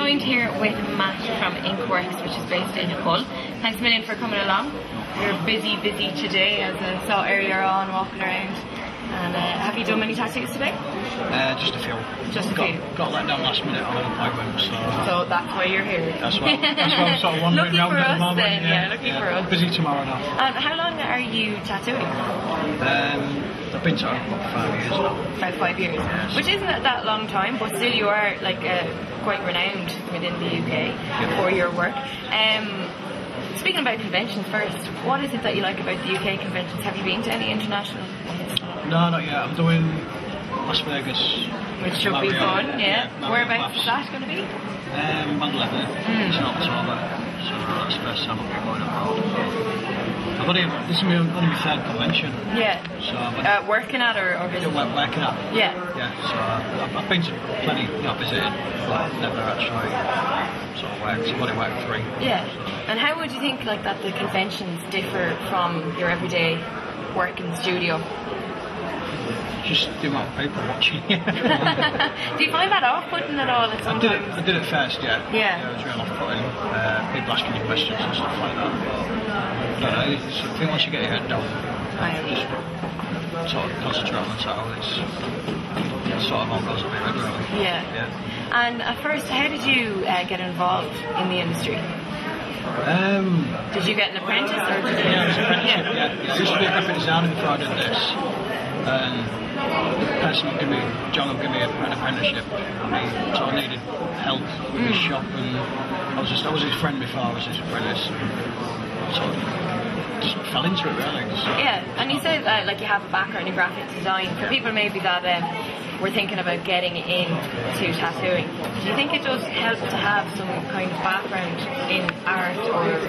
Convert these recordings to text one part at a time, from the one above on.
joined here with Matt from Inkwerks, which is based in Hull. Thanks a million for coming along. You're busy today, as I saw earlier on walking around. And have you done many tattoos today? Just a few. Just a few. Got let down last minute on an appointment, so that's why you're here. That's why I'm sort of wandering around at the moment. Then, yeah, lucky for us. Busy tomorrow now. How long are you tattooing? I've been tattooing about 5 years now. About 5 years, yes. Which isn't that long time, but still you are like quite renowned within the UK for your work. Speaking about conventions first, what is it that you like about the UK conventions? Have you been to any international ones? No, not yet. I'm doing Las Vegas. Which should be fun, yeah. Whereabouts is that going to be? MattLaping. It's in October, so that's the first time I'll be going abroad. This is only my third convention. Yeah. So working at or visiting? Working at. Yeah. Yeah, so I've been to plenty, visited, but never actually sort of worked. I've only worked 3. Yeah. And how would you think like that the conventions differ from your everyday work in the studio? Just the amount of people watching. Do you find that off-putting at all? I did it first, yeah. Yeah. It was real off-putting. People asking you questions and stuff like that. But I don't know, I think once you get your head down, just sort of concentrate on the tattoo, it's sort of all goes a bit regularly. Yeah. And at first, how did you get involved in the industry? Did you get an apprentice? Or did you... Yeah, it was an apprenticeship, yeah. I used to be a graphic designer before I did this. And the person who John would give me an apprenticeship, and he sort of needed help with his shop, and I was his friend before I was his apprentice. So just fell into it really. Yeah, and you said like you have a background in graphic design. For people maybe that were thinking about getting into tattooing, do you think it does help to have some kind of background in art or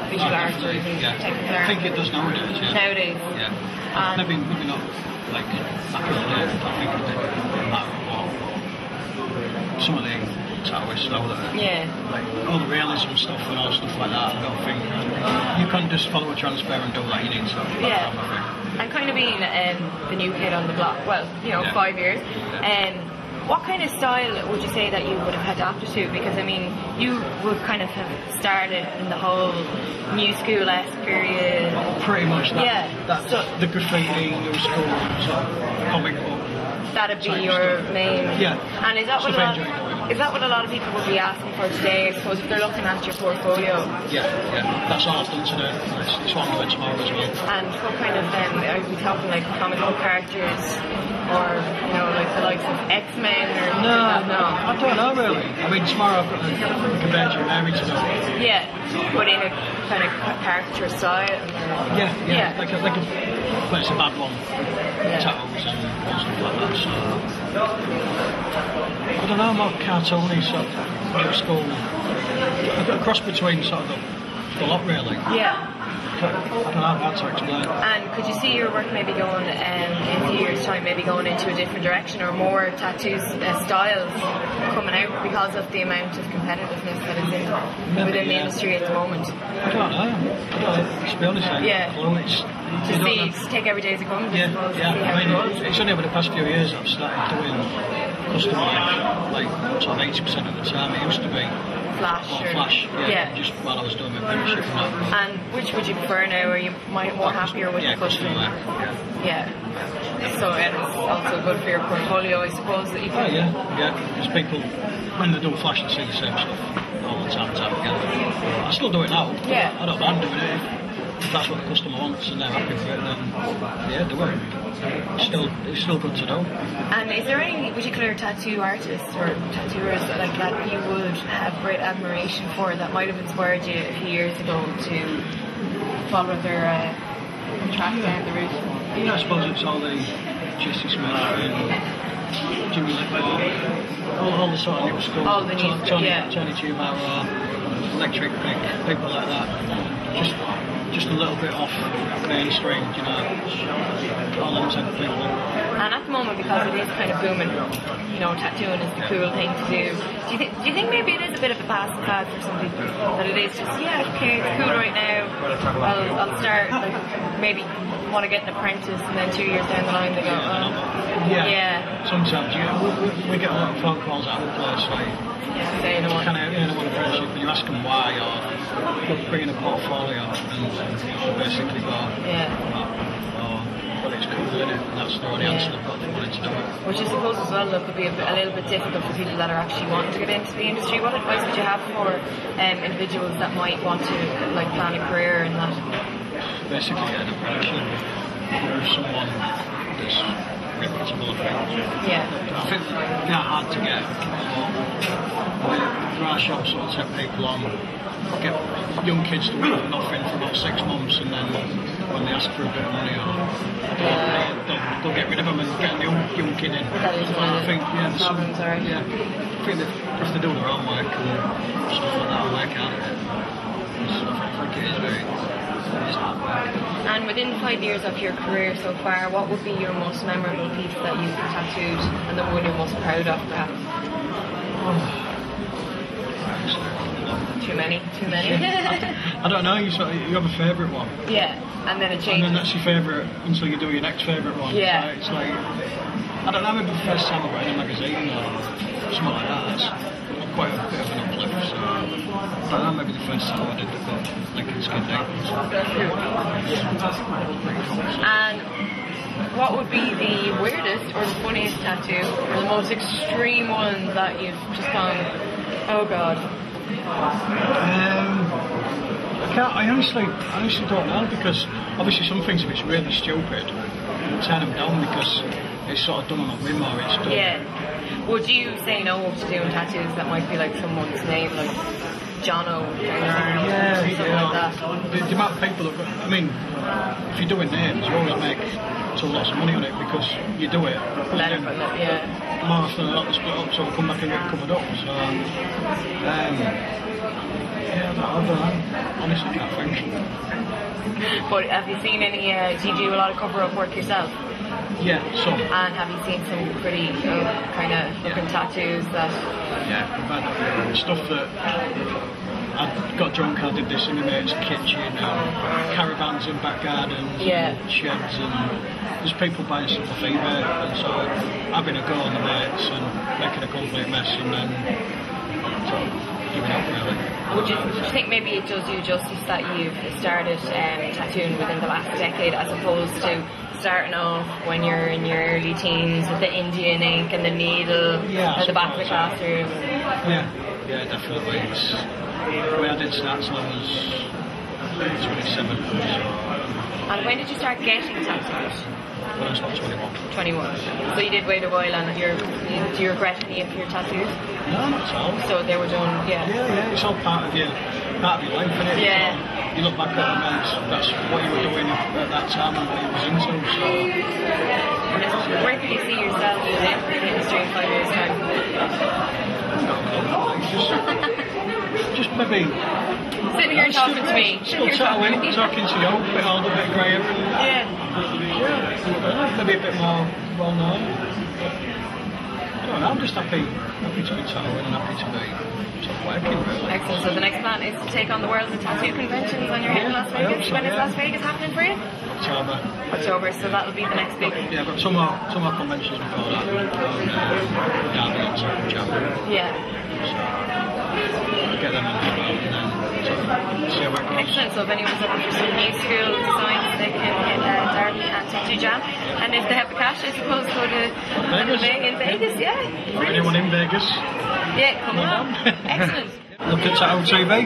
visual art or even technical art? I think it does nowadays. Yeah. Nowadays. Yeah. Maybe not like back in the day. I think it did. Some of the tattooists know that. Like all the realism stuff and all stuff like that. I don't think you can't just follow a transfer and do that. You need to. And kind of being the new kid on the block, 5 years, what kind of style would you say that you would have adapted to? Because I mean, you would kind of have started in the whole new school-esque period. Pretty much that. That's the graffiti, new school, sort of comic book. That'd be your main. Yeah. And is that what a lot of people would be asking for today? I suppose if they're looking at your portfolio. Yeah. That's all I've done today. It's what I'm doing tomorrow as well. And what kind of are we talking like comic book characters, or like the likes of X-Men or No, I don't know really. I mean, tomorrow I've got a convention Mary to do. Yeah, but in a kind of caricature style. Yeah. Like a but it's a bad one. Tattoos and stuff like that. So I don't know, more cartoony sort of old school. I've got a cross between sort of the lot really. Yeah. I don't know how to explain. And could you see your work maybe going in a few years' time, maybe going into a different direction, or more tattoos styles coming out because of the amount of competitiveness that is within the industry at the moment? I don't know. To be honest, just take every day as it comes. It's only over the past few years I've started doing custom like sort of 80% of the time. It used to be Flash, just while I was doing my apprenticeship. And which would you prefer now? Are you more happier with the custom? So it's also good for your portfolio, I suppose. That you can... Because people, when they do Flash, they see the same stuff all the time again. I still do it now. I don't mind doing it. If that's what the customer wants and they're happy with it, then do it. It's still good to do. And is there any particular tattoo artists or tattooers that you would have great admiration for that might have inspired you a few years ago to follow their track down the route? I suppose it's all the Jesse Smith and Jimmy Lippert, all the sort of new school, Tony Tumaro, Electric Pick, people like that. Just a little bit off mainstream, all them type of people. And at the moment, because it is kind of booming, tattooing is the cool thing to do. Do you think maybe it is a bit of a passing fad for some people? That it is just, okay, it's cool right now, I'll start, like, maybe want to get an apprentice, and then 2 years down the line they go, Sometimes we get a lot of phone calls out of the place, like, saying I want an apprenticeship, and you ask them why, or bring in a portfolio, and basically go, well, it's cool, isn't it? And that's the only answer they've got, they wanted to do it. Which I suppose as well could be a little bit difficult for people that are actually wanting to get into the industry. What advice would you have for individuals that might want to like plan a career in that? Basically get an apprenticeship with someone that's reputable, I think they're hard to get. There are shops that will take people on, get young kids to work for nothing for about 6 months, and then when they ask for a bit of money, they'll get rid of them and get a young kid in. That is one of the problems, I think that if they do their own work and stuff like that, work out of it. So I think it is very hard work. And within 5 years of your career so far, what would be your most memorable piece that you've tattooed, and the one you're most proud of, perhaps? Too many? I don't know, you have a favourite one. Yeah, and then it changes. And then that's your favourite until you do your next favourite one. Yeah. So it's like, I don't know, maybe the first time I read a magazine or something like that, that's quite a bit of an uplift. So I don't know, maybe the first time I did the Lincoln Skin Day. And what would be the weirdest or the funniest tattoo, or the most extreme one that you've just gone, oh god? I honestly don't know, because obviously some things, if it's really stupid, you turn them down because it's sort of done on a whim, or it's done. Yeah. Would you say no to doing tattoos that might be like someone's name, like Jono, or something like that? The amount of people that, I mean, if you're doing names, you always make lots of money on it because you do it. More often than not, they split up, so we'll come back and get it covered up. So, I honestly can't think. But have you seen any, do you do a lot of cover-up work yourself? Yeah, some. And have you seen some pretty kind of looking tattoos that... Yeah, I've had stuff that I got drunk, I did this in the mate's kitchen, caravans in back gardens, and sheds, and there's people buying stuff off eBay, and so having a go on the mates and making a complete mess, and then sort of giving up, really. Would you think maybe it does you justice that you've started tattooing within the last decade, as opposed to starting off when you're in your early teens with the Indian ink and the needle at the back of the classroom? Yeah, definitely. It's the way I did start till I was 27. And when did you start getting tattoos? When I was about 21. So you did wait a while, and do you regret any of your tattoos? No, not at all. So they were done, Yeah, it's all part of your life, isn't it? Yeah. You look back at them and that's what you were doing at that time and what you was into. So. Where can you see yourself in the industry in 5 years' time? Just maybe sitting here talking to me. Still talking to you, a bit older, a bit greyer. Yeah. Maybe a bit more well known. I don't know, I'm just happy to be tattooing and happy to be working, really. Excellent. So the next plan is to take on the World of Tattoo Conventions on your head in Las Vegas. So, when is Las Vegas happening for you? October, so that'll be the next big... Yeah, but some more conventions before that. Derby and Yeah. Get them in as well, and then see how it goes. Excellent. So if anyone's looking for some new school designs, they can hit Derby and Tattoo Jam. And if they have the cash, I suppose, go to Vegas, yeah. For anyone in Vegas? Yeah, come on. Excellent. Look at Tattoo TV.